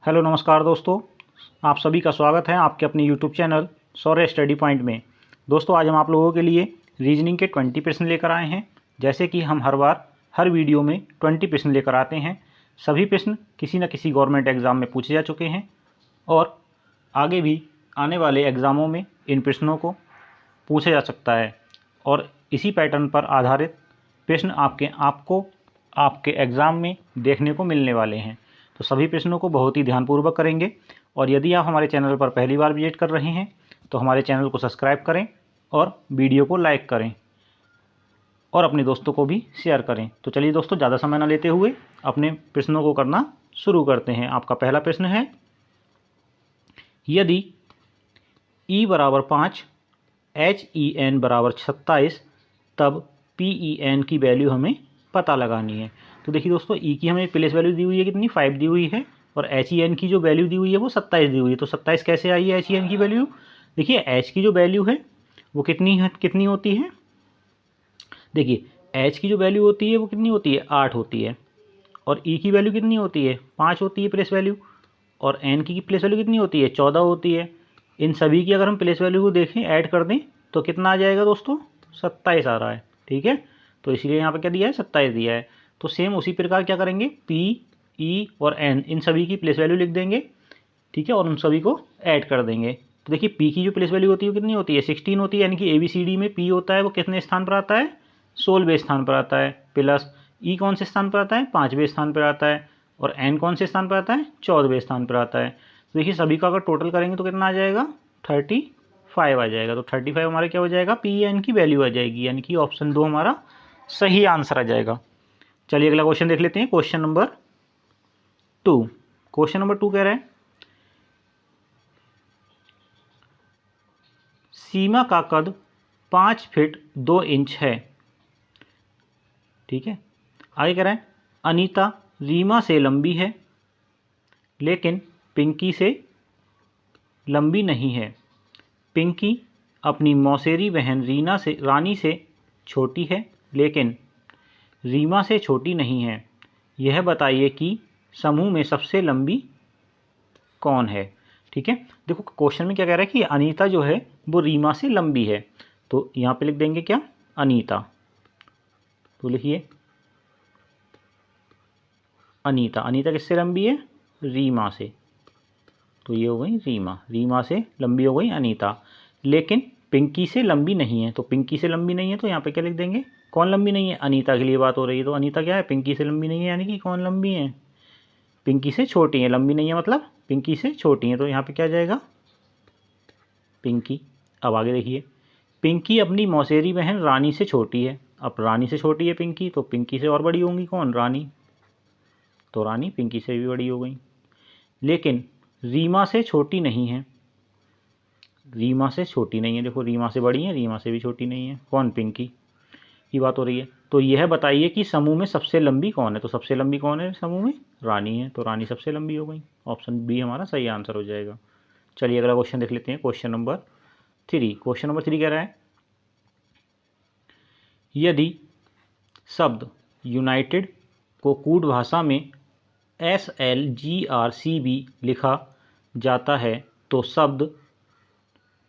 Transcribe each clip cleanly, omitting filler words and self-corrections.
Hello नमस्कार दोस्तों, आप सभी का स्वागत है आपके अपने यूट्यूब चैनल शौर्य स्टडी पॉइंट में। दोस्तों आज हम आप लोगों के लिए रीजनिंग के 20 प्रश्न लेकर आए हैं। जैसे कि हम हर बार हर वीडियो में 20 प्रश्न लेकर आते हैं। सभी प्रश्न किसी न किसी गवर्नमेंट एग्ज़ाम में पूछे जा चुके हैं और आगे भी आने वाले एग्ज़ामों में इन प्रश्नों को पूछा जा सकता है और इसी पैटर्न पर आधारित प्रश्न आपको आपके एग्ज़ाम में देखने को मिलने वाले हैं। तो सभी प्रश्नों को बहुत ही ध्यानपूर्वक करेंगे और यदि आप हमारे चैनल पर पहली बार विजिट कर रहे हैं तो हमारे चैनल को सब्सक्राइब करें और वीडियो को लाइक करें और अपने दोस्तों को भी शेयर करें। तो चलिए दोस्तों, ज़्यादा समय न लेते हुए अपने प्रश्नों को करना शुरू करते हैं। आपका पहला प्रश्न है, यदि E बराबर 5 HEN बराबर 27 तब PEN की वैल्यू हमें पता लगानी है। तो देखिए दोस्तों, E की हमें प्लेस वैल्यू दी हुई है कितनी, 5 दी हुई है और HEN की जो वैल्यू दी हुई है वो 27 दी हुई है। तो 27 कैसे आई है HEN की वैल्यू? देखिए H की जो वैल्यू है वो कितनी होती है। देखिए H की जो वैल्यू होती है वो कितनी होती है, 8 होती है और E की वैल्यू कितनी होती है, 5 होती है प्लेस वैल्यू और N की प्लेस वैल्यू कितनी होती है, 14 होती है। इन सभी की अगर हम प्लेस वैल्यू को देखें, ऐड कर दें तो कितना आ जाएगा दोस्तों, 27 आ रहा है। ठीक है, तो इसलिए यहाँ पे क्या दिया है, 27 दिया है। तो सेम उसी प्रकार क्या करेंगे, P, E और N इन सभी की प्लेस वैल्यू लिख देंगे। ठीक है, और उन सभी को ऐड कर देंगे। तो देखिए P की जो प्लेस वैल्यू होती है वो कितनी होती है, 16 होती है। यानी कि ABCD में P होता है वो कितने स्थान पर आता है, 16वें स्थान पर आता है। प्लस E कौन से स्थान पर आता है, 5वें स्थान पर आता है और N कौन से स्थान पर आता है, 14वें स्थान पर आता है। तो देखिए सभी का अगर टोटल करेंगे तो कितना आ जाएगा, 35 आ जाएगा। तो 35 हमारा क्या हो जाएगा, PEN की वैल्यू आ जाएगी। यानी कि ऑप्शन 2 हमारा सही आंसर आ जाएगा। चलिए अगला क्वेश्चन देख लेते हैं, क्वेश्चन नंबर 2। क्वेश्चन नंबर 2 कह रहा है, सीमा का कद 5 फीट 2 इंच है। ठीक है, आगे कह रहा है, अनीता रीमा से लंबी है लेकिन पिंकी से लंबी नहीं है। पिंकी अपनी मौसेरी बहन रानी से छोटी है लेकिन रीमा से छोटी नहीं है। यह बताइए कि समूह में सबसे लंबी कौन है। ठीक है, देखो क्वेश्चन में क्या कह रहा है कि अनीता जो है वो रीमा से लंबी है। तो यहाँ पे लिख देंगे क्या, अनीता। तो लिखिए अनीता, अनीता किससे लंबी है, रीमा से। तो ये हो गई रीमा से लंबी हो गई अनीता। लेकिन पिंकी से लंबी नहीं है। तो पिंकी से लंबी नहीं है तो यहाँ पे क्या लिख देंगे, कौन लंबी नहीं है, अनीता के लिए बात हो रही है। तो अनीता क्या है, पिंकी से लंबी नहीं है। यानी कि कौन लंबी है, पिंकी से छोटी है। लंबी नहीं है मतलब पिंकी से छोटी है। तो यहाँ पे क्या जाएगा, पिंकी। अब आगे देखिए, पिंकी अपनी मौसेरी बहन रानी से छोटी है। अब रानी से छोटी है पिंकी, तो पिंकी से और बड़ी होंगी कौन, रानी। तो रानी पिंकी से भी बड़ी हो गई। लेकिन रीमा से छोटी नहीं है, रीमा से छोटी नहीं है। देखो रीमा से बड़ी है, रीमा से भी छोटी नहीं है। कौन, पिंकी की बात हो रही है। तो यह बताइए कि समूह में सबसे लंबी कौन है। तो सबसे लंबी कौन है समूह में, रानी है। तो रानी सबसे लंबी हो गई। ऑप्शन बी हमारा सही आंसर हो जाएगा। चलिए अगला क्वेश्चन देख लेते हैं, क्वेश्चन नंबर 3। क्वेश्चन नंबर 3 कह रहा है, यदि शब्द यूनाइटेड को कूट भाषा में SLGRCB लिखा जाता है तो शब्द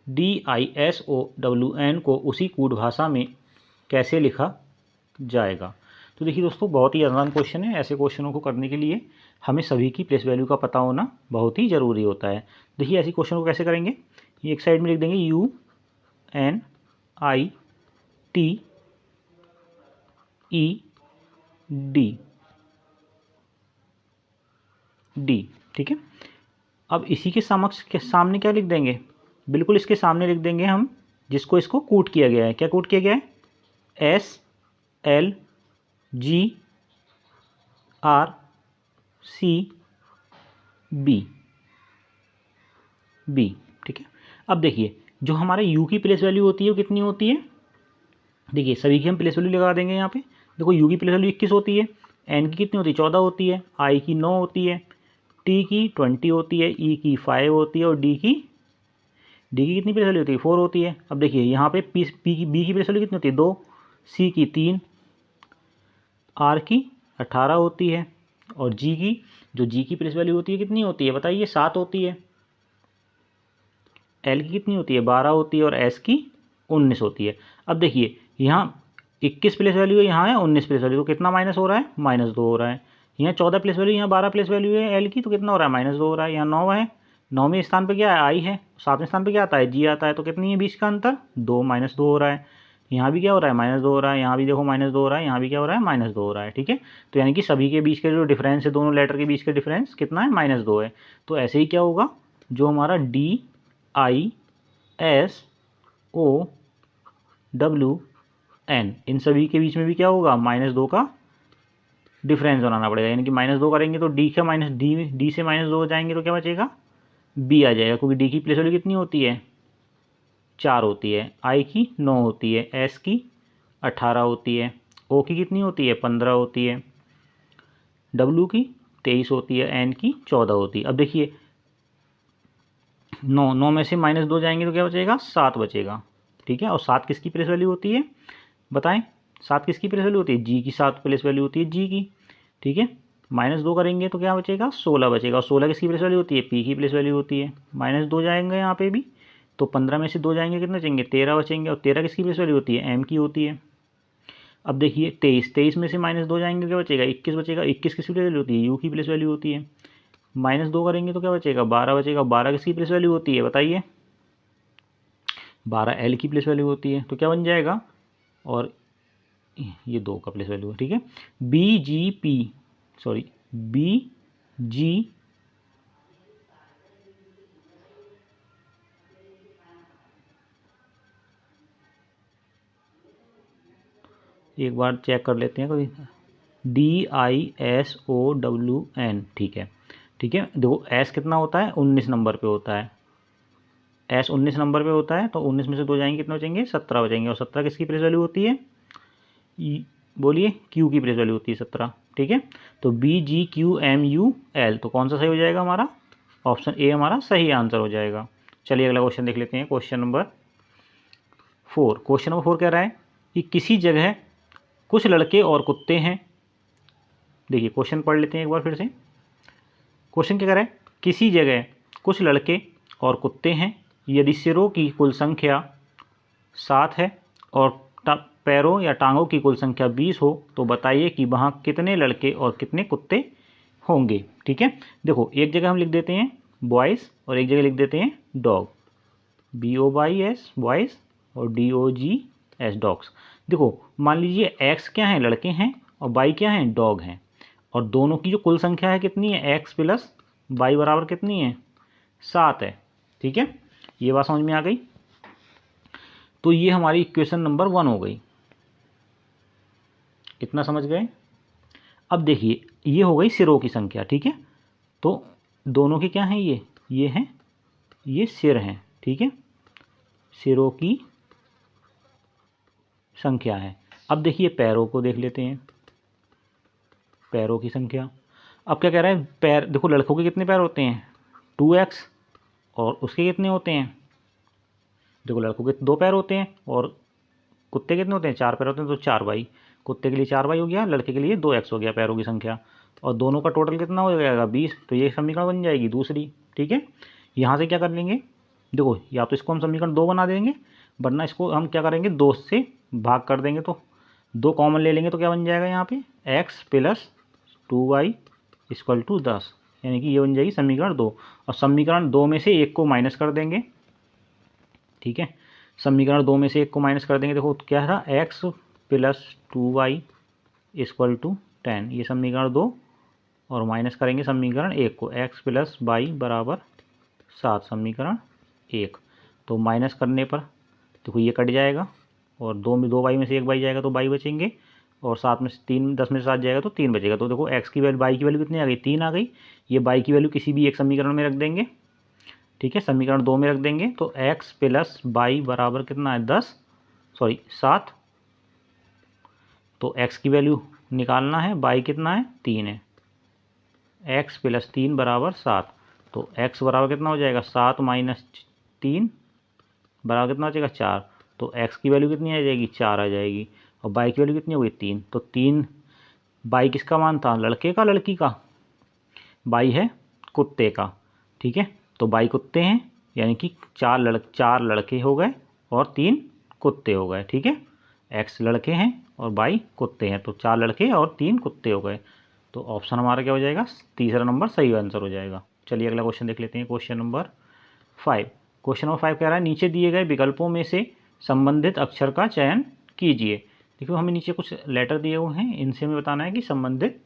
DISOWN को उसी कूट भाषा में कैसे लिखा जाएगा। तो देखिए दोस्तों, बहुत ही आसान क्वेश्चन है। ऐसे क्वेश्चनों को करने के लिए हमें सभी की प्लेस वैल्यू का पता होना बहुत ही ज़रूरी होता है। देखिए ऐसे क्वेश्चन को कैसे करेंगे, ये एक साइड में लिख देंगे UNITED। ठीक है, अब इसी के सामने क्या लिख देंगे, बिल्कुल इसके सामने लिख देंगे हम जिसको इसको कूट किया गया है। क्या कूट किया गया है, SLGRCB। ठीक है, अब देखिए जो हमारे U की प्लेस वैल्यू होती है वो कितनी होती है। देखिए सभी की हम प्लेस वैल्यू लगा देंगे यहाँ पे। देखो U की प्लेस वैल्यू 21 होती है, N की कितनी होती है, 14 होती है, I की 9 होती है, T की 20 होती है, E की 5 होती है और D की कितनी प्लेस वैल्यू होती है, 4 होती है। अब देखिए यहाँ पे B की प्लेस वैल्यू कितनी होती है, 2, C की 3, R की 18 होती है, और जी की, जो जी की प्लेस वैल्यू होती है कितनी होती है बताइए, 7 होती है। एल की कितनी होती है, 12 होती है। और एस की 19 होती है। अब देखिए यहाँ 21 प्लेस वैल्यू है, यहाँ है 19 प्लेस वैल्यू, तो कितना माइनस हो रहा है, -2 हो रहा है। यहाँ 14 प्लेस वैल्यू, यहाँ 12 प्लेस वैल्यू है एल की, तो कितना हो रहा है, -2 हो रहा है। यहाँ 9 है, 9वें स्थान पे क्या है, आई है। 7वें स्थान पे क्या आता है, जी आता है। तो कितनी है बीच का अंतर, 2, -2 हो रहा है। यहाँ भी क्या हो रहा है, -2 हो रहा है। यहाँ भी देखो -2 हो रहा है। यहाँ भी क्या हो रहा है, -2 हो रहा है। ठीक है, तो यानी कि सभी के बीच का जो डिफरेंस है, दोनों लेटर के बीच का डिफरेंस कितना है, -2 है। तो ऐसे ही क्या होगा, जो हमारा DISOWN, इन सभी के बीच में भी क्या होगा, -2 का डिफरेंस बनाना पड़ेगा। यानी कि -2 करेंगे तो डी का माइनस डी से -2 हो जाएंगे, तो क्या बचेगा, बी आ जाएगा। क्योंकि डी की प्लेस वैल्यू कितनी होती है, 4 होती है। आई की 9 होती है। एस की 18 होती है। ओ की कितनी होती है, 15 होती है। डब्ल्यू की 23 होती है। एन की 14 होती है। अब देखिए 9 में से -2 जाएंगे तो क्या बचेगा, 7 बचेगा। ठीक है, और 7 किसकी प्लेस वैल्यू होती है बताएं, 7 किसकी प्लेस वैल्यू होती है, जी की 7 प्लेस वैल्यू होती है, जी की। ठीक है, -2 करेंगे तो क्या बचेगा, 16 बचेगा। और 16 किसकी प्लेस वैल्यू होती है, पी की प्लेस वैल्यू होती है। -2 जाएंगे यहाँ पे भी, तो 15 में से 2 जाएंगे, कितने बचेंगे, 13 बचेंगे। और 13 किसकी प्लेस वैल्यू होती है, एम की होती है। अब देखिए 23 में से -2 जाएंगे तो क्या बचेगा, 21 बचेगा। 21 किसकी प्लेस वैल्यू होती है, यू की प्लेस वैल्यू होती है। -2 करेंगे तो क्या बचेगा, 12 बचेगा। 12 किसकी प्लेस वैल्यू होती है बताइए, 12 एल की प्लेस वैल्यू होती है। तो क्या बन जाएगा, और ये 2 का प्लेस वैल्यू है। ठीक है, B G P, sorry B G एक बार चेक कर लेते हैं, कोई DISOWN। ठीक है, ठीक है, देखो एस कितना होता है, 19 नंबर पे होता है। एस 19 नंबर पे होता है, तो 19 में से 2 जाएंगे, कितने बचेंगे, 17 बचेंगे। और 17 किसकी प्लेस वैल्यू होती है, बोलिए, क्यू की प्लेस वैल्यू होती है 17। ठीक है, तो BGQMUL, तो कौन सा सही हो जाएगा हमारा, ऑप्शन ए हमारा सही आंसर हो जाएगा। चलिए अगला क्वेश्चन देख लेते हैं, क्वेश्चन नंबर 4। क्वेश्चन नंबर 4 कह रहा है कि किसी जगह कुछ लड़के और कुत्ते हैं। देखिए क्वेश्चन पढ़ लेते हैं एक बार फिर से। क्वेश्चन क्या कह रहा है, किसी जगह कुछ लड़के और कुत्ते हैं, यदि सिरों की कुल संख्या 7 है और पैरों या टांगों की कुल संख्या 20 हो, तो बताइए कि वहाँ कितने लड़के और कितने कुत्ते होंगे। ठीक है, देखो एक जगह हम लिख देते हैं बॉयज़ और एक जगह लिख देते हैं डॉग, BOYS बॉयज़ और DOGS डॉग्स। देखो मान लीजिए एक्स क्या है, लड़के हैं, और वाई क्या है, डॉग हैं। और दोनों की जो कुल संख्या है कितनी है, एक्स प्लस वाई बराबर कितनी है, 7 है। ठीक है, ये बात समझ में आ गई। तो ये हमारी इक्वेशन नंबर 1 हो गई, इतना समझ गए। अब देखिए ये हो गई सिरों की संख्या। ठीक है, तो दोनों की क्या है, ये हैं, ये सिर हैं। ठीक है, सिरों की संख्या है। अब देखिए पैरों को देख लेते हैं, पैरों की संख्या। अब क्या कह रहा है, पैर देखो, लड़कों के कितने पैर होते हैं, 2x, और उसके कितने होते हैं, देखो लड़कों के 2 पैर होते हैं, और कुत्ते कितने होते हैं, 4 पैर होते हैं, तो 4y। कुत्ते के लिए 4y हो गया, लड़के के लिए 2x हो गया पैरों की संख्या। और दोनों का टोटल कितना हो जाएगा, 20। तो ये समीकरण बन जाएगी दूसरी। ठीक है, यहाँ से क्या कर लेंगे, देखो या तो इसको हम समीकरण 2 बना देंगे, वरना इसको हम क्या करेंगे, 2 से भाग कर देंगे, तो 2 कॉमन ले लेंगे, तो क्या बन जाएगा यहाँ पे, x plus 2y equal to 10। यानी कि ये बन जाएगी समीकरण 2। और समीकरण 2 में से एक को माइनस कर देंगे। ठीक है, समीकरण 2 में से एक को माइनस कर देंगे, देखो क्या था, x plus 2y equal to 10, ये समीकरण 2। और माइनस करेंगे समीकरण 1 को, x प्लस वाई बराबर 7, समीकरण 1। तो माइनस करने पर देखो ये कट जाएगा, और 2y में से 1 y जाएगा तो y बचेंगे, और 7 में से 3, 10 में से 7 जाएगा तो 3 बचेगा। तो देखो x की वैल्यू, y की वैल्यू कितनी आ गई, 3 आ गई। ये y की वैल्यू किसी भी एक समीकरण में रख देंगे। ठीक है, समीकरण 2 में रख देंगे, तो x प्लस वाई बराबर कितना है, 7। तो x की वैल्यू निकालना है, y कितना है, 3 है। x प्लस 3 बराबर 7। तो x बराबर कितना हो जाएगा, 7 माइनस 3 बराबर कितना हो जाएगा, 4। तो x की वैल्यू कितनी आ जाएगी, 4 आ जाएगी। और y की वैल्यू कितनी होगी, 3। तो 3 बाई किसका मान था, लड़के का लड़की का, बाई है कुत्ते का, ठीक है। तो बाई कुत्ते हैं यानी कि चार लड़के हो गए और 3 कुत्ते हो गए, ठीक है। x लड़के हैं और बाई कुत्ते हैं, तो 4 लड़के और 3 कुत्ते हो गए। तो ऑप्शन हमारा क्या हो जाएगा, तीसरा नंबर सही आंसर हो जाएगा। चलिए अगला क्वेश्चन देख लेते हैं, क्वेश्चन नंबर 5। क्वेश्चन नंबर 5 कह रहा है नीचे दिए गए विकल्पों में से संबंधित अक्षर का चयन कीजिए। देखो हमें नीचे कुछ लेटर दिए हुए हैं, इनसे हमें बताना है कि संबंधित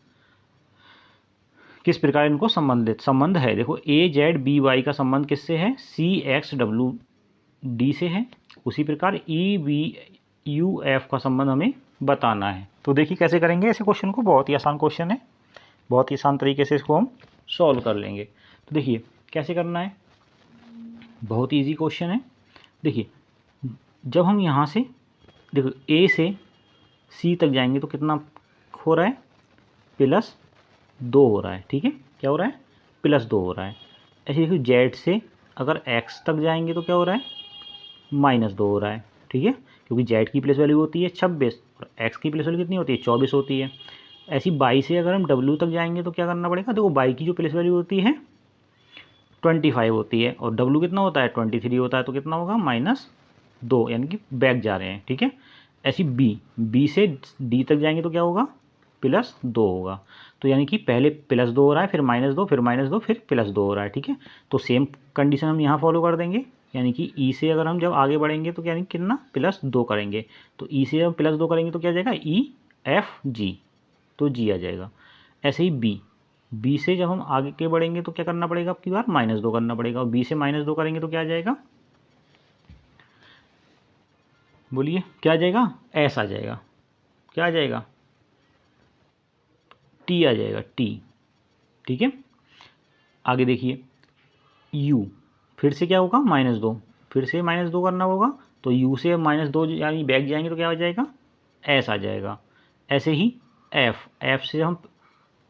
किस प्रकार इनको संबंध है। देखो AZBY का संबंध किससे है, CXWD से है। उसी प्रकार EVUF का संबंध हमें बताना है। तो देखिए कैसे करेंगे ऐसे क्वेश्चन को, बहुत ही आसान क्वेश्चन है, बहुत ही आसान तरीके से इसको हम सॉल्व कर लेंगे। तो देखिए कैसे करना है, बहुत ईजी क्वेश्चन है। देखिए जब हम यहाँ से देखो A से C तक जाएंगे तो कितना हो रहा है, +2 हो रहा है, ठीक है। क्या हो रहा है, +2 हो रहा है। ऐसे देखिए Z से अगर X तक जाएंगे तो क्या हो रहा है, -2 हो रहा है, ठीक है। क्योंकि Z की प्लेस वैल्यू होती है 26 और X की प्लेस वैल्यू कितनी होती है, 24 होती है। ऐसी बाई से अगर हम W तक जाएंगे तो क्या करना पड़ेगा, देखो बाई की जो प्लेस वैल्यू होती है 25 होती है और W कितना होता है 23 होता है, तो कितना होगा -2, यानी कि बैक जा रहे हैं, ठीक है। ऐसी B से D तक जाएंगे तो क्या होगा, +2 होगा। तो यानी कि पहले +2 हो रहा है, फिर -2, फिर -2, फिर +2 हो रहा है, ठीक है। तो सेम कंडीशन हम यहाँ फॉलो कर देंगे, यानी कि E से अगर हम जब आगे बढ़ेंगे तो यानी कितना +2 करेंगे, तो E से जब +2 करेंगे तो क्या आ जाएगा EFG, तो G आ जाएगा। ऐसे ही B से जब हम आगे के बढ़ेंगे तो क्या करना पड़ेगा, आपकी बार -2 करना पड़ेगा, और B से -2 करेंगे तो क्या आ जाएगा, बोलिए क्या आ जाएगा, S आ जाएगा। क्या आ जाएगा, T आ जाएगा, T, ठीक है। आगे देखिए U, फिर से क्या होगा -2, फिर से -2 करना होगा, तो U से -2 यानी बैक जाएंगे तो क्या हो जाएगा, S आ जाएगा। ऐसे ही F से हम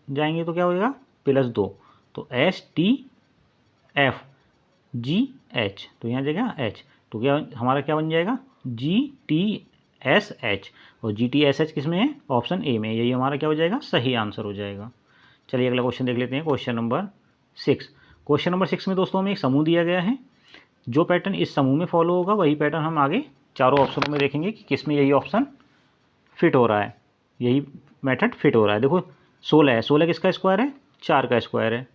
जाएंगे तो क्या हो जाएगा, +2, तो STFGH, तो यहाँ जाएगा H, तो क्या हमारा क्या बन जाएगा GTSH, और GTSH किस में है, ऑप्शन ए में, यही हमारा क्या हो जाएगा, सही आंसर हो जाएगा। चलिए अगला क्वेश्चन देख लेते हैं, क्वेश्चन नंबर 6। क्वेश्चन नंबर 6 में दोस्तों हमें एक समूह दिया गया है, जो पैटर्न इस समूह में फॉलो होगा वही पैटर्न हम आगे चारों ऑप्शनों में देखेंगे कि किस में यही ऑप्शन फिट हो रहा है, यही मेथड फिट हो रहा है। देखो 16 है, 16 किसका स्क्वायर है, 4 का स्क्वायर है।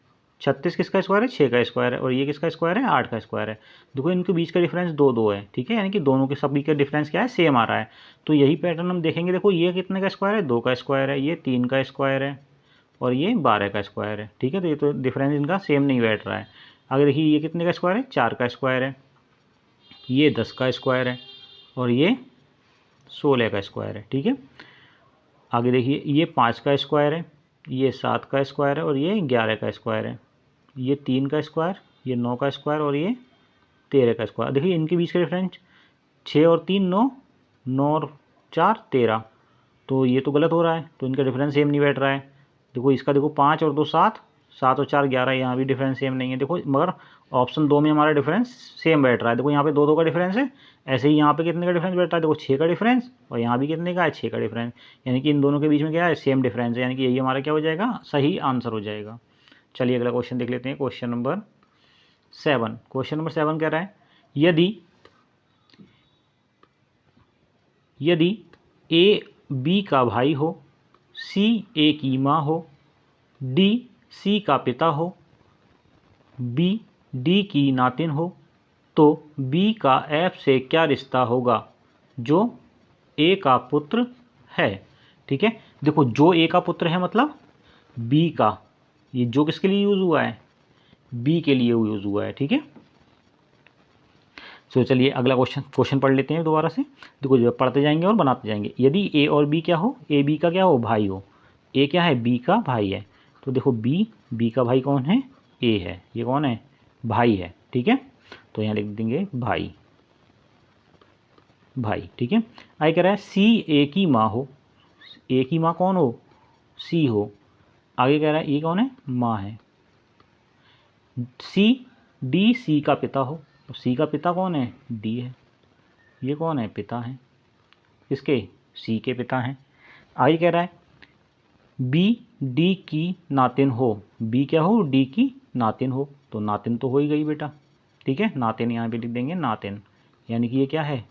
36 किसका स्क्वायर है, 6 का स्क्वायर है। और ये किसका स्क्वायर है, 8 का स्क्वायर है। देखो इनके बीच का डिफरेंस 2 है, ठीक है, यानी कि दोनों के सभी का डिफरेंस क्या है, सेम आ रहा है। तो यही पैटर्न हम देखेंगे। देखो ये कितने का स्क्वायर है, 2 का स्क्वायर है, ये 3 का स्क्वायर है और ये 12 का स्क्वायर है, ठीक है। तो ये तो डिफरेंस इनका सेम नहीं बैठ रहा है। आगे देखिए ये कितने का स्क्वायर है, 4 का स्क्वायर है, ये 10 का स्क्वायर है और ये 16 का स्क्वायर है, ठीक है। आगे देखिए ये 5 का स्क्वायर है, ये 7 का स्क्वायर है और ये 11 का स्क्वायर है। ये 3 का स्क्वायर, ये 9 का स्क्वायर और ये 13 का स्क्वायर। देखिए इनके बीच का डिफरेंस 6 और 3 9, 9 और 4 13, तो ये तो गलत हो रहा है, तो इनका डिफरेंस सेम नहीं बैठ रहा है। देखो इसका देखो 5 और 2 7, 7 और 4 11, यहाँ भी डिफरेंस सेम नहीं है। देखो मगर ऑप्शन 2 में हमारा डिफरेंस सेम बैठ रहा है। देखो यहाँ पे 2 का डिफरेंस है, ऐसे ही यहाँ पे कितने का डिफरेंस बैठ रहा है, देखो 6 का डिफरेंस, और यहाँ भी कितने का है, 6 का डिफरेंस, यानी कि इन दोनों के बीच में क्या है, सेम डिफरेंस है, यानी कि यही हमारा क्या हो जाएगा, सही आंसर हो जाएगा। चलिए अगला क्वेश्चन देख लेते हैं, क्वेश्चन नंबर 7। क्वेश्चन नंबर 7 कह रहा है यदि ए बी का भाई हो, सी ए की माँ हो, डी सी का पिता हो, बी डी की नातिन हो, तो बी का एफ से क्या रिश्ता होगा जो ए का पुत्र है, ठीक है। देखो जो ए का पुत्र है मतलब बी का, ये जो किसके लिए यूज़ हुआ है, बी के लिए यूज़ हुआ है, ठीक है। तो चलिए अगला क्वेश्चन पढ़ लेते हैं दोबारा से। देखो जो पढ़ते जाएंगे और बनाते जाएंगे। यदि ए और बी क्या हो, ए बी का क्या हो, भाई हो, ए क्या है, बी का भाई है, तो देखो बी का भाई कौन है, ए है, ये कौन है, भाई है, ठीक है। तो यहाँ लिख देंगे भाई, ठीक है। आगे कह रहा है सी ए की माँ हो, ए की माँ कौन हो, सी हो। आगे कह रहा है ये कौन है, माँ है। सी डी सी का पिता हो, तो सी का पिता कौन है, डी है, ये कौन है, पिता है, किसके, सी के पिता हैं। आगे कह रहा है बी डी की नातिन हो, बी क्या हो, डी की नातिन हो, तो नातिन तो हो ही गई बेटा, ठीक है, नातिन यहाँ पे लिख देंगे नातिन, यानी कि ये क्या है,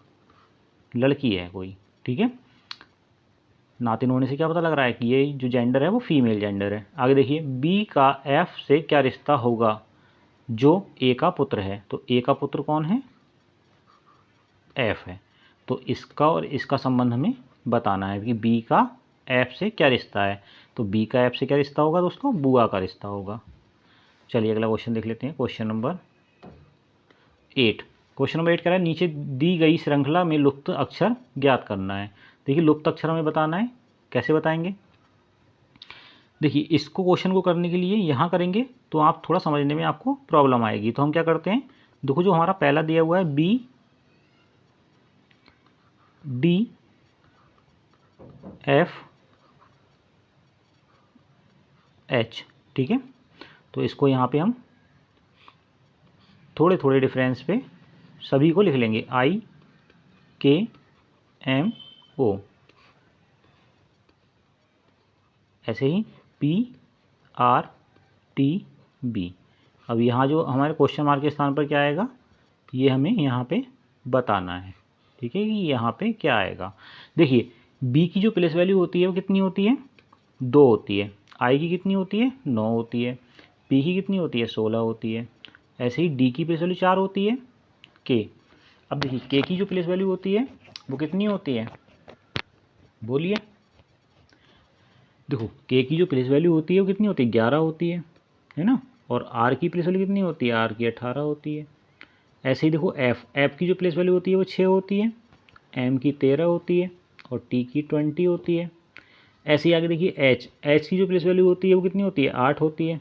लड़की है कोई, ठीक है। नातिन होने से क्या पता लग रहा है कि ये जो जेंडर है वो फीमेल जेंडर है। आगे देखिए, बी का एफ से क्या रिश्ता होगा जो ए का पुत्र है, तो ए का पुत्र कौन है, एफ है, तो इसका और इसका संबंध हमें बताना है कि बी का एफ से क्या रिश्ता है। तो बी का एफ से क्या रिश्ता होगा दोस्तों, बुआ का रिश्ता होगा। चलिए अगला क्वेश्चन देख लेते हैं, क्वेश्चन नंबर 8। क्वेश्चन नंबर 8 कह रहा है नीचे दी गई श्रृंखला में लुप्त अक्षर ज्ञात करना है। देखिए लुप्त अक्षर हमें बताना है, कैसे बताएंगे, देखिए इसको क्वेश्चन को करने के लिए यहाँ करेंगे तो आप थोड़ा समझने में आपको प्रॉब्लम आएगी। तो हम क्या करते हैं, देखो जो हमारा पहला दिया हुआ है बी डी एफ एच, ठीक है, तो इसको यहाँ पे हम थोड़े थोड़े डिफरेंस पे सभी को लिख लेंगे, आई के एम ओ, ऐसे ही पी आर टी बी। अब यहाँ जो हमारे क्वेश्चन मार्क के स्थान पर क्या आएगा, ये हमें यहाँ पे बताना है, ठीक है, कि यहाँ पे क्या आएगा। देखिए बी की जो प्लेस वैल्यू होती है वो कितनी होती है, 2 होती है, आई की कितनी होती है, 9 होती है, पी की कितनी होती है, 16 होती है, ऐसे ही डी की प्लेस वैल्यू 4 होती है, के। अब देखिए के की जो प्लेस वैल्यू होती है वो कितनी होती है, बोलिए, देखो के की जो प्लेस वैल्यू होती है वो कितनी होती है, 11 होती है ना, और आर की प्लेस वैल्यू कितनी होती है, आर की 18 होती है। ऐसे ही देखो एफ की जो प्लेस वैल्यू होती है वो 6 होती है, एम की 13 होती है और टी की 20 होती है। ऐसे ही आगे देखिए एच की जो प्लेस वैल्यू होती है वो कितनी होती है, 8 होती है,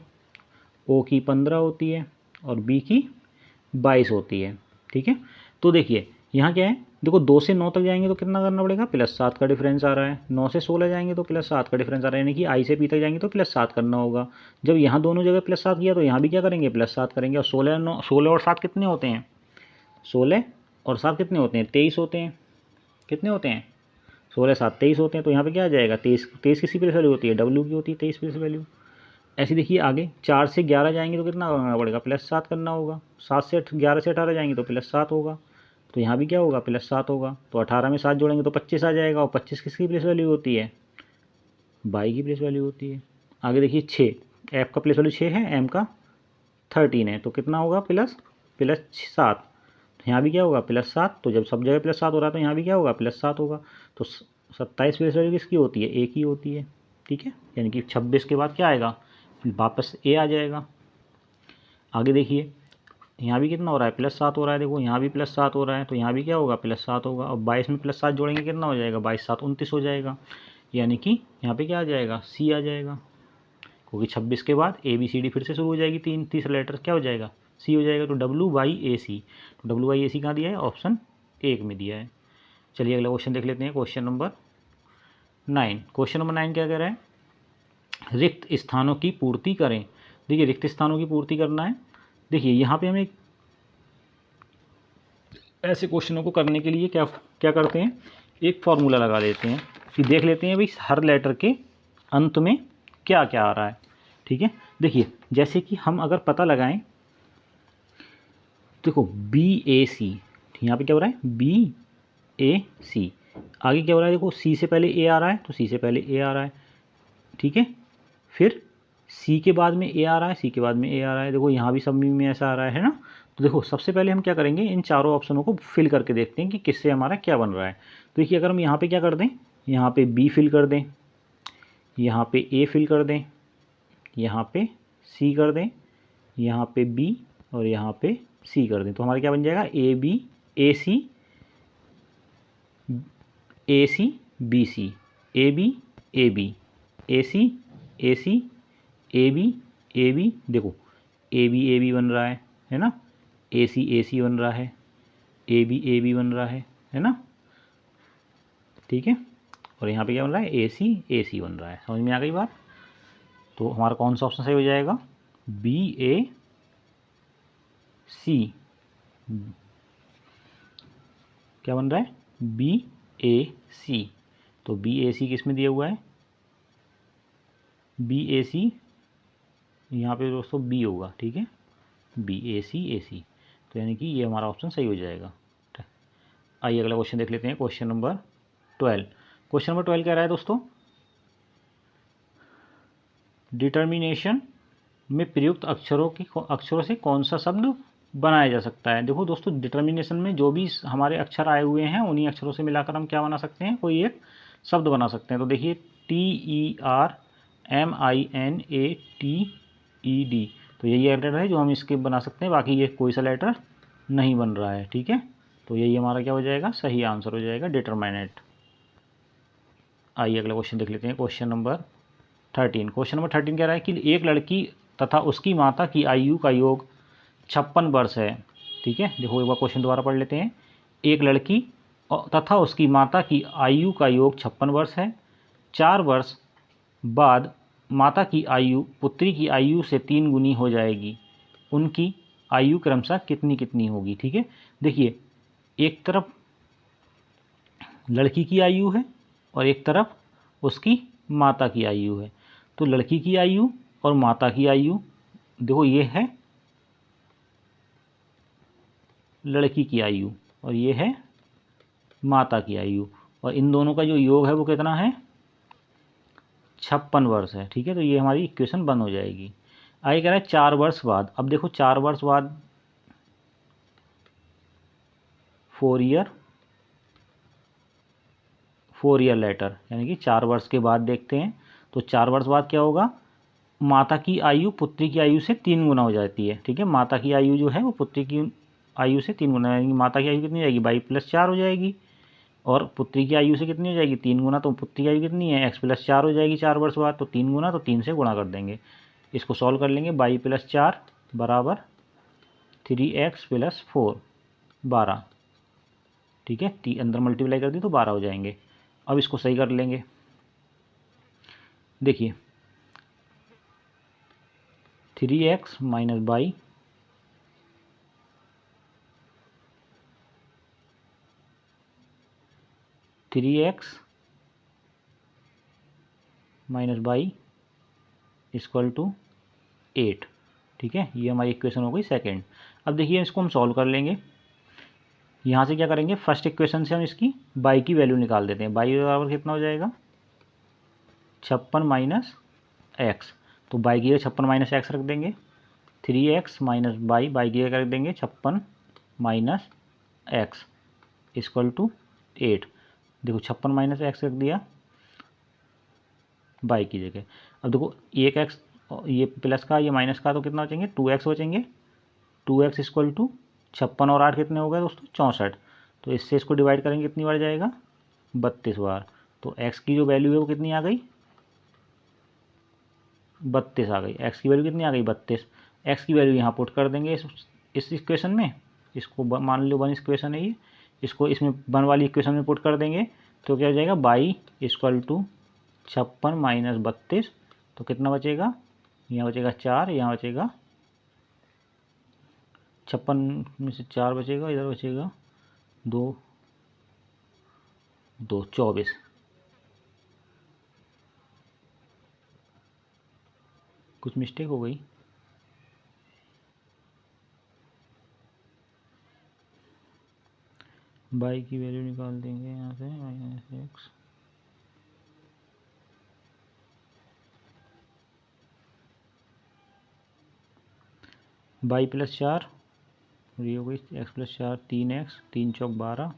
ओ की 15 होती है और बी की 22 होती है, ठीक है। तो देखिए यहाँ क्या है, देखो 2 से 9 तक जाएंगे तो कितना करना पड़ेगा, +7 का डिफरेंस आ रहा है, 9 से 16 जाएंगे तो +7 का डिफरेंस आ रहा है, यानी कि आई से पी तक जाएंगे तो +7 करना होगा। जब यहाँ दोनों जगह +7 किया तो यहाँ भी क्या करेंगे, +7 करेंगे। और 16 और 7 कितने होते हैं, 16 और 7 कितने होते हैं, 23 होते हैं, कितने होते हैं, 16 7 23 होते हैं। तो यहाँ पे क्या आ जाएगा, 23 23 किसी प्लेस वैल्यू होती है, डब्ल्यू की होती है 23 प्लेस वैल्यू। ऐसे देखिए आगे 4 से 11 जाएंगे तो कितना करना पड़ेगा, +7 करना होगा, 7 से 11 से 18 जाएंगे तो +7 होगा, तो यहाँ भी क्या होगा, +7 होगा। तो 18 में 7 जोड़ेंगे तो 25 आ जाएगा, और 25 किसकी प्लेस वैल्यू होती है, बाई की प्लेस वैल्यू होती है। आगे देखिए 6, एफ का प्लेस वैल्यू 6 है, एम का 13 है, तो कितना होगा, +7। तो यहाँ भी क्या होगा, +7, तो जब सब जगह +7 हो रहा है तो यहाँ भी क्या होगा, +7 होगा। तो 27 प्लेस वैल्यू किसकी होती है, ए की होती है, ठीक है, यानी कि 26 के बाद क्या आएगा, वापस ए आ जाएगा। आगे देखिए यहाँ भी कितना हो रहा है, +7 हो रहा है, देखो यहाँ भी +7 हो रहा है, तो यहाँ भी क्या होगा, +7 होगा। और 22 में +7 जोड़ेंगे कितना हो जाएगा, 22 7 29 हो जाएगा, यानी कि यहाँ पे क्या आ जाएगा, सी आ जाएगा, क्योंकि 26 के बाद ए बी सी डी फिर से शुरू हो जाएगी, तीसरा लेटर क्या हो जाएगा, सी हो जाएगा। तो WYAC, तो WYAC कहाँ दिया है, ऑप्शन 1 में दिया है। चलिए अगला क्वेश्चन देख लेते हैं, क्वेश्चन नंबर 9। क्वेश्चन नंबर 9 क्या कह रहा है, रिक्त स्थानों की पूर्ति करें। देखिए रिक्त स्थानों की पूर्ति करना है। देखिए यहाँ पे हमें ऐसे क्वेश्चनों को करने के लिए क्या क्या करते हैं, एक फार्मूला लगा देते हैं कि देख लेते हैं भाई हर लेटर के अंत में क्या क्या आ रहा है, ठीक है। देखिए जैसे कि हम अगर पता लगाएं, देखो BAC, यहाँ पे क्या हो रहा है, BAC, आगे क्या हो रहा है, देखो सी से पहले ए आ रहा है तो सी से पहले ए आ रहा है, ठीक है, फिर सी के बाद में ए आ रहा है, सी के बाद में ए आ रहा है, देखो यहाँ भी सब में ऐसा आ रहा है ना। तो देखो सबसे पहले हम क्या करेंगे, इन चारों ऑप्शनों को फिल करके देखते हैं कि किससे हमारा क्या बन रहा है। तो देखिए अगर हम यहाँ पे क्या कर दें, यहाँ पे बी फिल कर दें, यहाँ पे ए फिल कर दें, यहाँ पे सी कर दें, यहाँ पे बी और यहाँ पे सी कर दें, तो हमारा क्या बन जाएगा, AC BC, AB AC AB, देखो AB बन रहा है ना, AC बन रहा है, AB बन रहा है ना, ठीक है, और यहाँ पे क्या बन रहा है, AC बन रहा है। समझ में आ गई बात। तो हमारा कौन सा ऑप्शन सही हो जाएगा, BAC, क्या बन रहा है, BAC। तो BAC किस में दिया हुआ है, BAC, यहाँ पे दोस्तों B होगा, ठीक है, BAC AC, तो यानी कि ये हमारा ऑप्शन सही हो जाएगा। आइए अगला क्वेश्चन देख लेते हैं, क्वेश्चन नंबर 12। क्वेश्चन नंबर 12 कह रहा है दोस्तों, डिटर्मिनेशन में प्रयुक्त अक्षरों से कौन सा शब्द बनाया जा सकता है। देखो दोस्तों, डिटर्मिनेशन में जो भी हमारे अक्षर आए हुए हैं उन्हीं अक्षरों से मिलाकर हम क्या बना सकते हैं, कोई एक शब्द बना सकते हैं। तो देखिए TERMINATED, तो यही लेटर है जो हम इसके बना सकते हैं, बाकी ये कोई सा लेटर नहीं बन रहा है, ठीक है। तो यही हमारा क्या हो जाएगा, सही आंसर हो जाएगा, डिटरमिनेट। आइए अगला क्वेश्चन देख लेते हैं, क्वेश्चन नंबर 13। क्वेश्चन नंबर 13 कह रहा है कि एक लड़की तथा उसकी माता की आयु का योग 56 वर्ष है, ठीक है। देखो एक बार क्वेश्चन दोबारा पढ़ लेते हैं। एक लड़की तथा उसकी माता की आयु का योग 56 वर्ष है। 4 वर्ष बाद माता की आयु पुत्री की आयु से 3 गुनी हो जाएगी। उनकी आयु क्रमशः कितनी कितनी होगी, ठीक है। देखिए, एक तरफ लड़की की आयु है और एक तरफ उसकी माता की आयु है। तो लड़की की आयु और माता की आयु, देखो ये है लड़की की आयु और ये है माता की आयु, और इन दोनों का जो योग है वो कितना है, 56 वर्ष है, ठीक है। तो ये हमारी इक्वेशन बन हो जाएगी। आगे कह रहा है 4 वर्ष बाद। अब देखो 4 वर्ष बाद 4 ईयर लेटर, यानी कि 4 वर्ष के बाद देखते हैं। तो 4 वर्ष बाद क्या होगा, माता की आयु पुत्री की आयु से 3 गुना हो जाती है, ठीक है। माता की आयु जो है वो पुत्री की आयु से 3 गुना, यानी कि माता की आयु कितनी हो जाएगी, 22+4 हो जाएगी, और पुत्री की आयु से कितनी हो जाएगी, 3 गुना। तो पुत्री की आयु कितनी है, x+4 हो जाएगी 4 वर्ष बाद। तो 3 गुना, तो 3 से गुणा कर देंगे, इसको सॉल्व कर लेंगे। 22+4 बराबर 3x+4 12, ठीक है। अंदर मल्टीप्लाई कर दी तो 12 हो जाएंगे। अब इसको सही कर लेंगे। देखिए 3x minus by 3x minus by equal to 8, ठीक है। ये हमारी इक्वेशन हो गई सेकेंड। अब देखिए इसको हम सॉल्व कर लेंगे। यहाँ से क्या करेंगे, फर्स्ट इक्वेशन से हम इसकी बाई की वैल्यू निकाल देते हैं। बाई बराबर कितना हो जाएगा, 56 माइनस एक्स। तो बाई की जगह 56 माइनस एक्स रख देंगे। 3x माइनस बाई की जगह रख देंगे 56 माइनस एक्स इक्वल टू 8। देखो 56 माइनस एक्स रख दिया बाई की जगह। अब देखो एक एक्स, ये प्लस का ये माइनस का, तो कितना बचेंगे, 2x बचेंगे। 2x इक्वल टू 56 और 8 कितने हो गए दोस्तों, 64। तो इससे इसको डिवाइड करेंगे, कितनी बार जाएगा, 32 बार। तो x की जो वैल्यू है वो कितनी आ गई, 32 आ गई। x की वैल्यू कितनी आ गई, 32। x की वैल्यू यहाँ पुट कर देंगे इस इक्वेशन में। इसको मान लो 1 इक्वेशन है ये, इसको इसमें 1 वाली इक्वेशन में पुट कर देंगे। तो क्या हो जाएगा, बाई इक्वल टू 56 माइनस 32, तो कितना बचेगा, यहाँ बचेगा 4, यहाँ बचेगा 56 में से 4 बचेगा, इधर बचेगा 2 2 24। कुछ मिस्टेक हो गई, बाई की वैल्यू निकाल देंगे यहाँ से, माइनस एक्स बाई प्लस 4, ये हो गई x+4 3x, 3 चौक 12,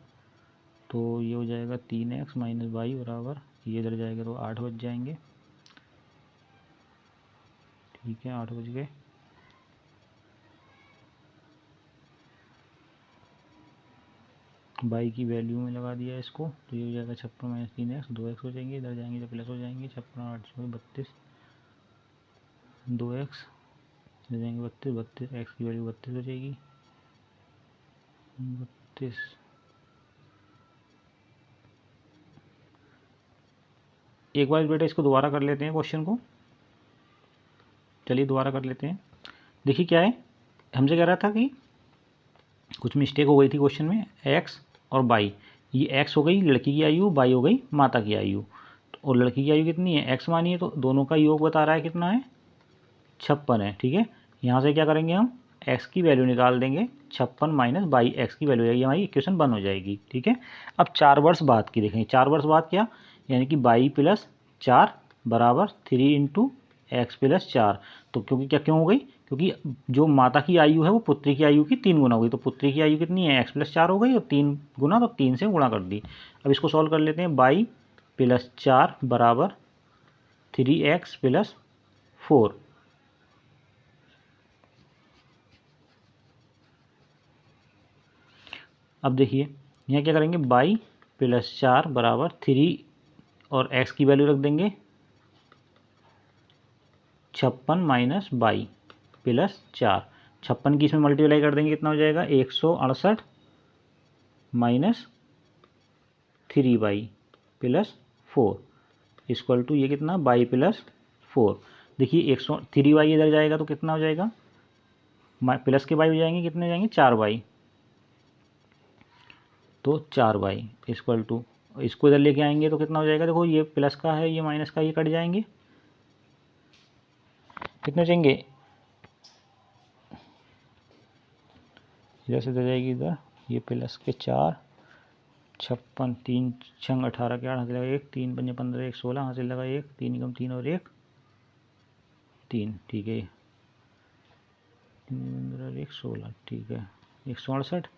तो ये हो जाएगा 3x माइनस बाई बराबर, ये इधर जाएगा तो 8 बच जाएंगे, ठीक है 8 बज गए। बाई की वैल्यू में लगा दिया इसको, तो ये हो जाएगा 56 माइनस 3x, 2x हो जाएंगे, इधर जाएंगे तो प्लस हो जाएंगे। 56 और 8 32, 2x इधर जाएंगे 32, x की वैल्यू 32 हो जाएगी, 32। एक बार बेटा इसको दोबारा कर लेते हैं क्वेश्चन को, चलिए दोबारा कर लेते हैं। देखिए क्या है, हमसे कह रहा था कि कुछ मिस्टेक हो गई थी क्वेश्चन में, x और बाई, ये x हो गई लड़की की आयु, बाई हो गई माता की आयु। तो और लड़की की आयु कितनी है, x मानी है, तो दोनों का योग बता रहा है कितना है, 56 है। ठीक है, यहाँ से क्या करेंगे हम, x की वैल्यू निकाल देंगे, 56 माइनस 22x की वैल्यू जाएगी, हमारी इक्वेशन बन हो जाएगी। ठीक है, अब 4 वर्ष बाद की देखेंगे, 4 वर्ष बाद क्या, यानी कि 22 + 4 बराबर 3 × x + 4। तो क्योंकि क्या क्यों हो गई, क्योंकि जो माता की आयु है वो पुत्री की आयु की 3 गुना हो गई, तो पुत्री की आयु कितनी है, x + 4 हो गई, और 3 गुना तो 3 से गुणा कर दी। अब इसको सॉल्व कर लेते हैं, 22 + 4 बराबर 3x + 4। अब देखिए यहाँ क्या करेंगे, 22 + 4 बराबर 3 और x की वैल्यू रख देंगे 56 माइनस 22 + 4। 56 की इसमें मल्टीप्लाई कर देंगे, कितना हो जाएगा, 168 माइनस 3y + 4 इक्वल टू ये कितना, 22 + 4। देखिए 3y इधर जाएगा तो कितना हो जाएगा, प्लस के y हो जाएंगे, कितने हो जाएंगे, 4y, तो 4y इक्वल टू, इसको इधर लेके आएंगे तो कितना हो जाएगा, देखो ये प्लस का है, ये माइनस का, ये कट जाएंगे, कितने जाएंगे, इधर से इधर जाएगी, इधर ये प्लस के 4, 56, 3 छंग 18 के 8 हाथ लगा 1, 3 पंजे 15, 1 16 हाथ लगा 1, 3 × 3 और 1 3। ठीक है, 3 1 16, ठीक है, 168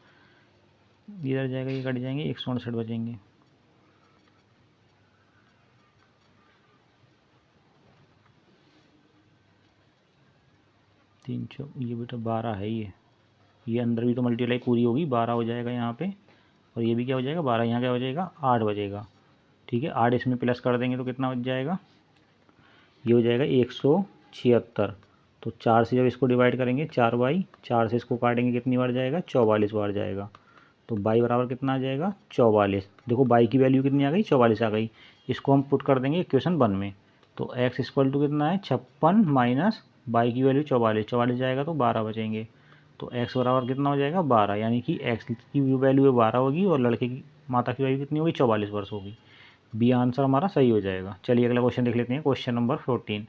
इधर जाएगा, ये कट जाएंगे, 168 बचेंगे। तीन ये बेटा 12 है, ये अंदर भी तो मल्टीप्लाई पूरी होगी, 12 हो जाएगा यहाँ पे, और ये भी क्या हो जाएगा, 12, यहाँ क्या हो जाएगा, 8 बचेगा। ठीक है, 8 इसमें प्लस कर देंगे तो कितना बच जाएगा, ये हो जाएगा 176। तो 4 से जब इसको डिवाइड करेंगे, 4y, 4 से इसको काटेंगे, कितनी बार जाएगा, 44 बार जाएगा। तो y बराबर कितना आ जाएगा, 44। देखो y की वैल्यू कितनी आ गई, 44 आ गई। इसको हम पुट कर देंगे इक्वेशन 1 में, तो x इक्वल टू कितना है, 56 माइनस y की वैल्यू 44, 44 जाएगा तो 12 बचेंगे। तो x बराबर कितना हो जाएगा, 12, यानी कि x की वैल्यू 12 होगी और लड़के की माता की वैल्यू कितनी होगी, 44 वर्ष होगी। बी आंसर हमारा सही हो जाएगा। चलिए अगला क्वेश्चन देख लेते हैं, क्वेश्चन नंबर 14।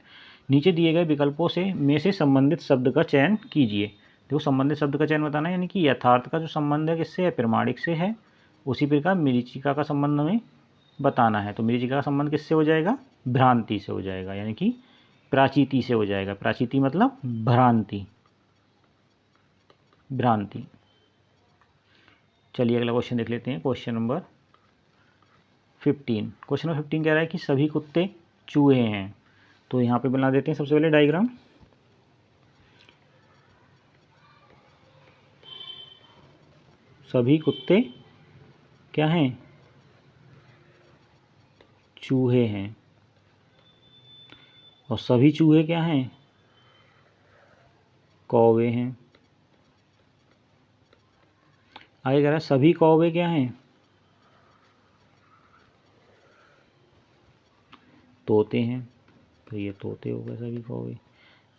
नीचे दिए गए विकल्पों से संबंधित शब्द का चयन कीजिए। देखो संबंधित शब्द का चयन बताना है, यानी कि यथार्थ का जो संबंध है किससे है, प्रमाणिक से है। उसी प्रकार मरीचिका का संबंध हमें बताना है, तो मरीचिका का संबंध किससे हो जाएगा, भ्रांति से हो जाएगा, यानी कि प्राचीति से हो जाएगा। प्राचीति मतलब भ्रांति, भ्रांति। चलिए अगला क्वेश्चन देख लेते हैं, क्वेश्चन नंबर 15। क्वेश्चन नंबर 15 कह रहा है कि सभी कुत्ते चूहे हैं। तो यहाँ पे बना देते हैं सबसे पहले डायग्राम। सभी कुत्ते क्या हैं, चूहे हैं। और सभी चूहे क्या हैं, कौवे हैं। आगे कह रहा है सभी कौवे क्या हैं, तोते हैं। तो ये तोते हो गए सभी कौवे।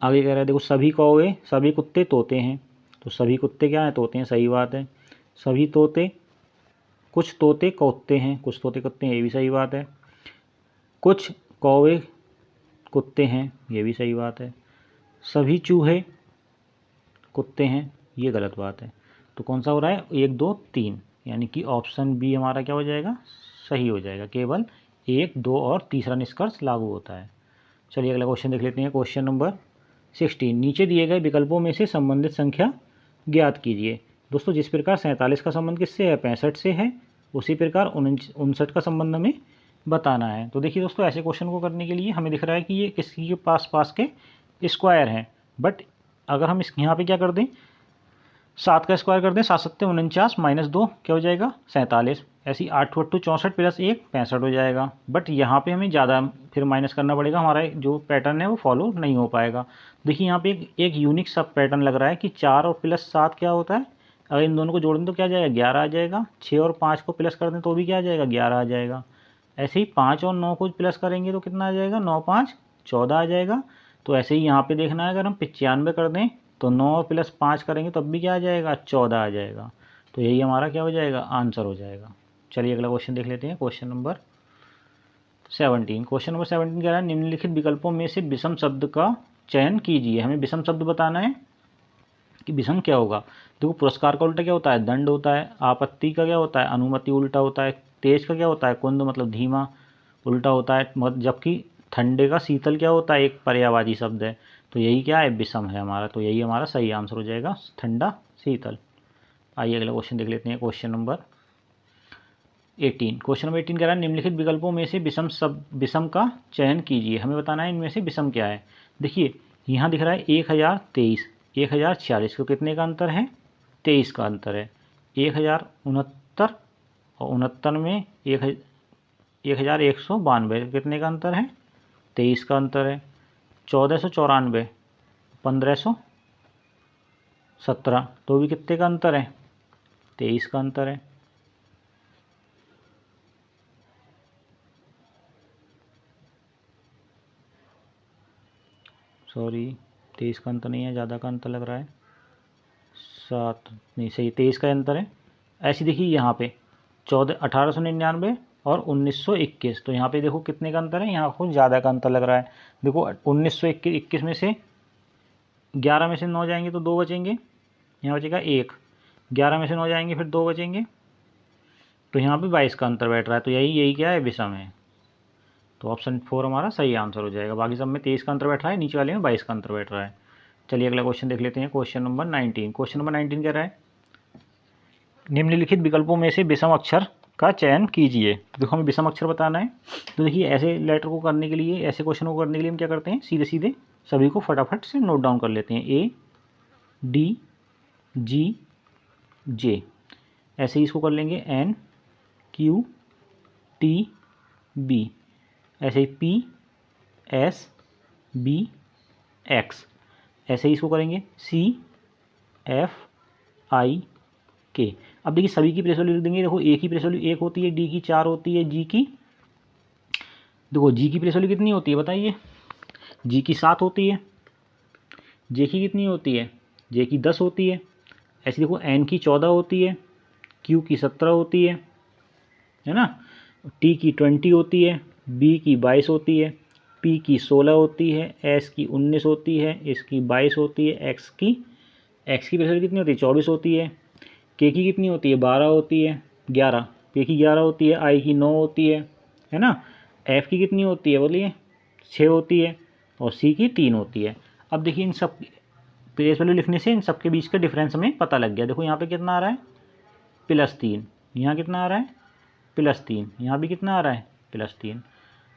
आगे कह रहा है देखो सभी कौवे, सभी कुत्ते तोते हैं। तो सभी कुत्ते क्या हैं, तोते हैं, सही बात है। सभी तोते, कुछ तोते कुत्ते हैं, कुछ तोते कुत्ते हैं, ये भी सही बात है। कुछ कौवे कुत्ते हैं, ये भी सही बात है। सभी चूहे कुत्ते हैं, ये गलत बात है। तो कौन सा हो रहा है, 1 2 3, यानी कि ऑप्शन बी हमारा क्या हो जाएगा, सही हो जाएगा। केवल 1 2 और तीसरा निष्कर्ष लागू होता है। चलिए अगला क्वेश्चन देख लेते हैं, क्वेश्चन नंबर 16। नीचे दिए गए विकल्पों में से संबंधित संख्या ज्ञात कीजिए। दोस्तों जिस प्रकार 47 का संबंध किससे है, 65 से है, उसी प्रकार 59 का संबंध हमें बताना है। तो देखिए दोस्तों ऐसे क्वेश्चन को करने के लिए हमें दिख रहा है कि ये किसी के पास के स्क्वायर हैं, बट अगर हम इस यहाँ पे क्या कर दें, 7 का स्क्वायर कर दें, 7 7 49 माइनस 2 क्या हो जाएगा, 47। ऐसी 8 8 64 प्लस 1 65 हो जाएगा। बट यहाँ पे हमें ज़्यादा फिर माइनस करना पड़ेगा, हमारा जो पैटर्न है वो फॉलो नहीं हो पाएगा। देखिए यहाँ पे एक यूनिक सब पैटर्न लग रहा है कि 4 और प्लस 7 क्या होता है, अगर इन दोनों को जोड़ दें तो क्या जाएगा, 11 आ जाएगा। 6 और 5 को प्लस कर दें तो भी क्या आ जाएगा, 11 आ जाएगा। ऐसे ही 5 और 9 को प्लस करेंगे तो कितना आ जाएगा, 9 5 14 आ जाएगा। तो ऐसे ही यहाँ पे देखना है, अगर हम 95 कर दें तो 9 प्लस 5 करेंगे तब भी क्या आ जाएगा, 14 आ जाएगा। तो यही हमारा क्या हो जाएगा, आंसर हो जाएगा। चलिए अगला क्वेश्चन देख लेते हैं, क्वेश्चन नंबर 17। क्वेश्चन नंबर 17 कह रहा है निम्नलिखित विकल्पों में से विषम शब्द का चयन कीजिए। हमें विषम शब्द बताना है कि विषम क्या होगा। देखो पुरस्कार का उल्टा क्या होता है, दंड होता है। आपत्ति का क्या होता है, अनुमति उल्टा होता है। तेज का क्या होता है, कुंद मतलब धीमा उल्टा होता है। जबकि ठंडे का शीतल क्या होता है, एक पर्यायवाची शब्द है। तो यही क्या है, विषम है हमारा। तो यही हमारा सही आंसर हो जाएगा, ठंडा शीतल। आइए अगला क्वेश्चन देख लेते हैं। Question number 18। क्वेश्चन नंबर 18 कह रहा है निम्नलिखित विकल्पों में से विषम का चयन कीजिए। हमें बताना है इनमें से विषम क्या है। देखिए यहाँ दिख रहा है 1023, 1046 को कितने का अंतर है, 23 का अंतर है। 1069 और 69 में 1192 कितने का अंतर है, 23 का अंतर है। 1494 1517 तो भी कितने का अंतर है, 23 का अंतर है। सॉरी 23 का अंतर नहीं है, ज़्यादा का अंतर लग रहा है। 7 नहीं सही, 23 का अंतर है। ऐसे देखिए यहाँ पे 1899 और 1921, तो यहाँ पे देखो कितने का अंतर है, यहाँ कुछ ज़्यादा का अंतर लग रहा है। देखो 1921 में से 11 में से 9 जाएंगे तो 2 बचेंगे, यहाँ बचेगा 1। 11 में से 9 जाएंगे फिर 2 बचेंगे, तो यहाँ पे 22 का अंतर बैठ रहा है। तो यही क्या है, विषम है। तो ऑप्शन 4 हमारा सही आंसर हो जाएगा। बाकी सब में 23 का अंतर बैठ रहा है, नीचे वाले में 22 का अंतर बैठ रहा है। चलिए अगला क्वेश्चन देख लेते हैं। Question number 19। क्वेश्चन नंबर 19 कह रहा है निम्नलिखित विकल्पों में से विषम अक्षर का चयन कीजिए। देखो हमें विषम अक्षर बताना है। तो देखिए ऐसे लेटर को करने के लिए, ऐसे क्वेश्चन को करने के लिए हम क्या करते हैं, सीधे सीधे सभी को फटाफट से नोट डाउन कर लेते हैं। A D G J, ऐसे ही इसको कर लेंगे N Q T B, ऐसे ही P S B X, ऐसे ही इसको करेंगे C F I K। अब देखिए सभी की प्लेस वैल्यू लिख देंगे। देखो ए की प्लेस वैल्यू 1 होती है, डी की 4 होती है, जी की देखो जी की प्लेस वैल्यू कितनी होती है बताइए, जी की 7 होती है, जे की कितनी होती है, जे की 10 होती है। ऐसे देखो एन की 14 होती है, क्यू की 17 होती है ना, टी की 20 होती है, बी की 22 होती है, पी की 16 होती है, एस की 19 होती है, इसकी 22 होती है, एक्स की प्लेस वैल्यू कितनी होती है, 24 होती है। के की कितनी होती है, 12 होती है, 11, के की 11 होती है, आई की 9 होती है ना। एफ की कितनी होती है बोलिए, 6 होती है, और सी की 3 होती है। अब देखिए इन सब प्लेस वैल्यू लिखने से इन सब के बीच का डिफरेंस हमें पता लग गया। देखो यहाँ पे कितना आ रहा है, +3, यहाँ कितना आ रहा है, +3, यहाँ भी कितना आ रहा है, +3।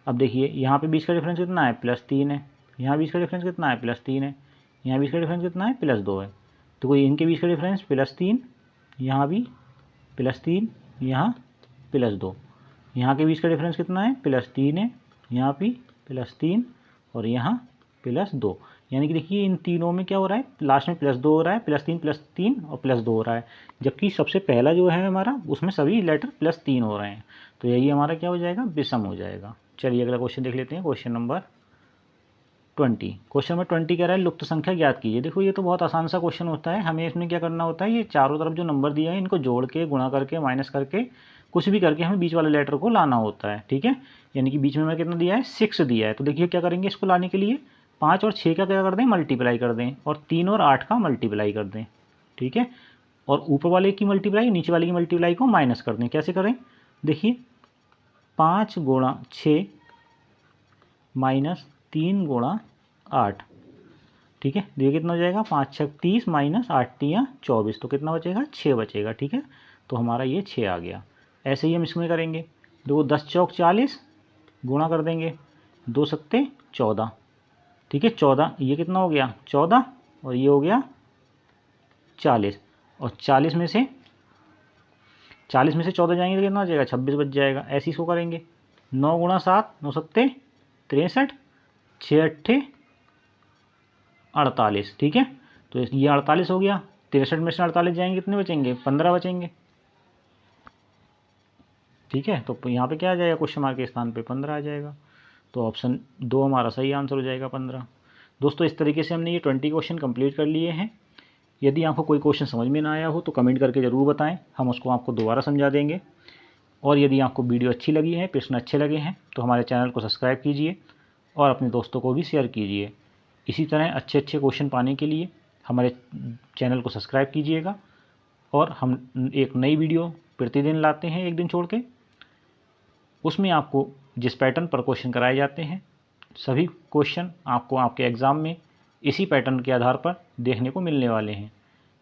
अब देखिए यहाँ पे बीच का डिफरेंस कितना है, +3 है, यहाँ बीच का डिफरेंस कितना है, +3 है, यहाँ बीच का डिफरेंस कितना है, +2 है। तो कोई इनके बीच का डिफरेंस +3, यहाँ भी +3, यहाँ +2, यहाँ के बीच का डिफरेंस कितना है, +3 है, यहाँ भी +3 और यहाँ +2। यानी कि देखिए इन तीनों में क्या हो रहा है, लास्ट में +2 हो रहा है, +3 और +2 हो रहा है। जबकि सबसे पहला जो है हमारा उसमें सभी लेटर +3 हो रहे हैं। तो यही हमारा क्या हो जाएगा, विषम हो जाएगा। चलिए अगला क्वेश्चन देख लेते हैं। Question number 20। क्वेश्चन नंबर 20 कह रहा है लुप्त संख्या ज्ञात कीजिए। देखो ये तो बहुत आसान सा क्वेश्चन होता है। हमें इसमें क्या करना होता है, ये चारों तरफ जो नंबर दिए हैं इनको जोड़ के, गुणा करके, माइनस करके, कुछ भी करके हमें बीच वाले लेटर को लाना होता है। ठीक है, यानी कि बीच में हमें कितना दिया है, 6 दिया है। तो देखिए क्या करेंगे इसको लाने के लिए, 5 और 6 का क्या कर दें, मल्टीप्लाई कर दें, और 3 और 8 का मल्टीप्लाई कर दें। ठीक है, और ऊपर वाले की मल्टीप्लाई, नीचे वाले की मल्टीप्लाई को माइनस कर दें। कैसे करें, देखिए 5 × 6 - 3 × 8। ठीक है, देखिए कितना हो जाएगा, 5 × 6 = 30 - 8 × 3 = 24, तो कितना बचेगा, 6 बचेगा। ठीक है, तो हमारा ये 6 आ गया। ऐसे ही हम इसमें करेंगे, देखो 10 चौक 40, गुणा कर देंगे, 2 सत्ते 14। ठीक है, 14, ये कितना हो गया, 14, और ये हो गया 40, और 40 में से 14 जाएंगे तो कितना हो जाएगा, 26 बच जाएगा। ऐसे इसको करेंगे, 9 × 7 9 सत्ते 63, 6 अट्ठे 48। ठीक है, तो ये 48 हो गया। 63 में से 48 जाएंगे, कितने बचेंगे, 15 बचेंगे। ठीक है, तो यहाँ पे क्या आ जाएगा, क्वेश्चन मार्क के स्थान पे 15 आ जाएगा। तो ऑप्शन 2 हमारा सही आंसर हो जाएगा, 15। दोस्तों इस तरीके से हमने ये 20 क्वेश्चन कंप्लीट कर लिए हैं। यदि आपको कोई क्वेश्चन समझ में ना आया हो तो कमेंट करके ज़रूर बताएं, हम उसको आपको दोबारा समझा देंगे। और यदि आपको वीडियो अच्छी लगी है, प्रश्न अच्छे लगे हैं, तो हमारे चैनल को सब्सक्राइब कीजिए और अपने दोस्तों को भी शेयर कीजिए। इसी तरह अच्छे अच्छे क्वेश्चन पाने के लिए हमारे चैनल को सब्सक्राइब कीजिएगा। और हम एक नई वीडियो प्रतिदिन लाते हैं, एक दिन छोड़ के। उसमें आपको जिस पैटर्न पर क्वेश्चन कराए जाते हैं, सभी क्वेश्चन आपको आपके एग्ज़ाम में इसी पैटर्न के आधार पर देखने को मिलने वाले हैं।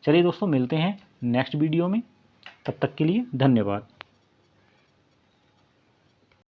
चलिए दोस्तों, मिलते हैं नेक्स्ट वीडियो में। तब तक के लिए धन्यवाद।